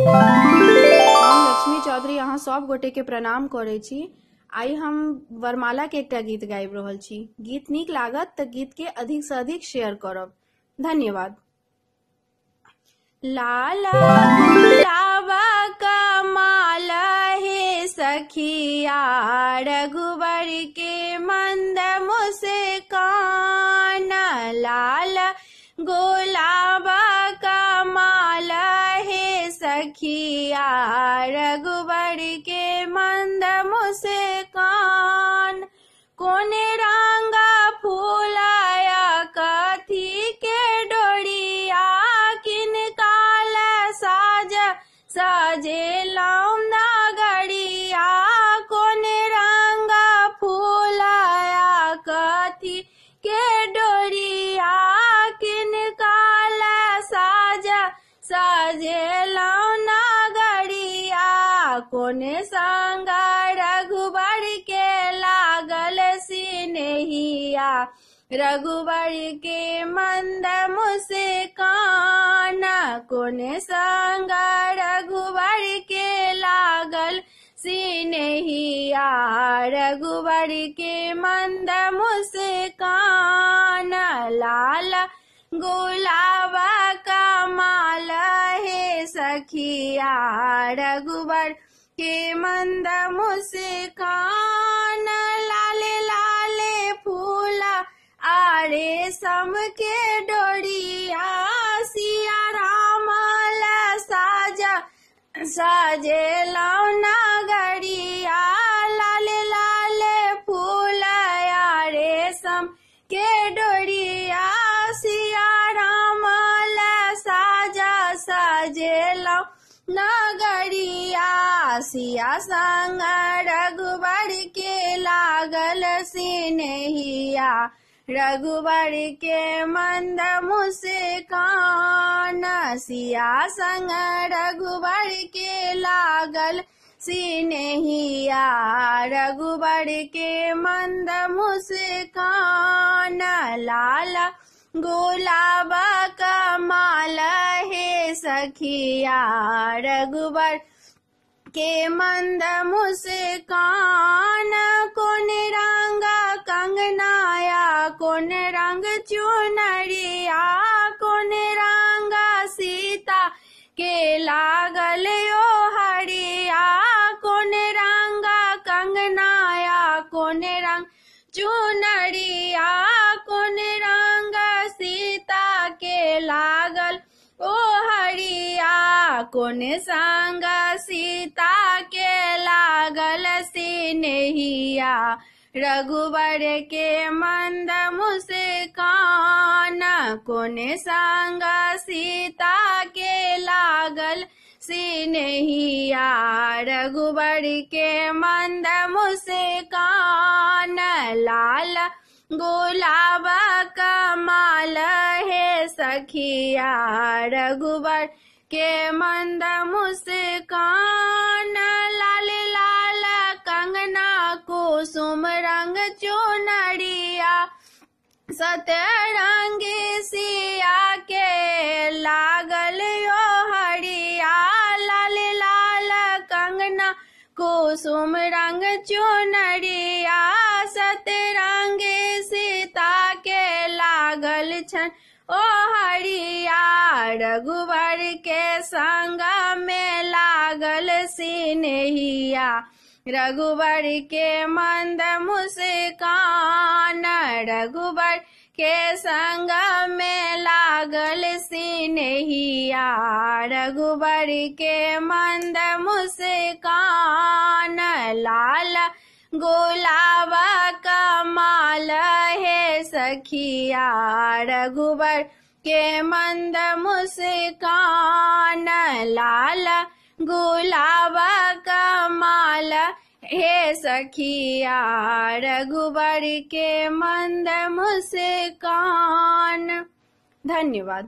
हम लक्ष्मी चौधरी अहाँ सब गोटे के प्रणाम करे छी। आई हम वरमाला के एकटा गीत गाबि रहल छी। गीत नीक लागत तऽ गीत के अधिक से अधिक शेयर करब। धन्यवाद। लाला गुलाबा का माला हे सखिया, रघुवर के मंद मुस्कान। लाला गुलाबा का माला हे सखिया, रघुवर के मंद मुस्कान। कोने रंगा फूलाया कथी के डोरिया, किन काल साज साजे लौना गड़िया। कोने रंगा फूलाया कथी के डोरिया, किन काल साज साजे लौना गड़िया। कोने संगा रघुवर के लागल सिनहिया, रघुवर के मंद मुस्कान। कोने संगा रघुवर के लागल सिनहिया, रघुवर के मंद मुस्कान। लाल गुलाबा का माला हे सखिया, रघुवर के मंद मुस्कान। लाले लाले फूला आरे सम के डोरिया, सिया राम साजा साजे लौना गड़िया। लाले लाले फूला आरे सम के डोरिया, सिया राम साजा साजे लौना गड़िया। सिया संग रघुवर के लागल सिनहिया, रघुवर के मंद मुस्कान। सिया संग रघुवर के लागल सिनहिया, रघुवर के मंद मुस्कान। लाल गुलाबा का माला हे सखिया, रघुवर के मंद मुस्कान। कोने रंगा कंगनाया, कोने रंग चुनरिया, कोने रंगा सीता के लागल ओ हरिया। कोने रंगा कंगनाया, कोने रंग चुनरिया, कोने रंगा सीता के लागल ओ हरिया। कोने संगा सीता के लागल सिनहिया, रघुवर के मंद मुस्कान। कोने संगा सीता के लागल सिनहिया, रघुवर के मंद मुस्कान। लाल गुलाबा का माला हे सखिया, रघुवर के मंद मुस्कान। लाल लाल कंगना कुसुम रंग चुनरिया, सतरंगी सिया के लागल ओ हरिया। लाल लाल कंगना कुसुम रंग चुनरिया, सतरंगी सीता के लागल छन ओ हरिया। रघुवर के संग में लागल सिनहिया, रघुवर के मंद मुस्कान। रघुवर के संग में लागल सिनहिया, रघुवर के मंद मुस्कान। लाल गुलाबा का माला हे सखिया, रघुवर के मंद मुस्कान। लाल गुलाबा का माला हे सखिया, रघुवर के मंद मुस्कान। धन्यवाद।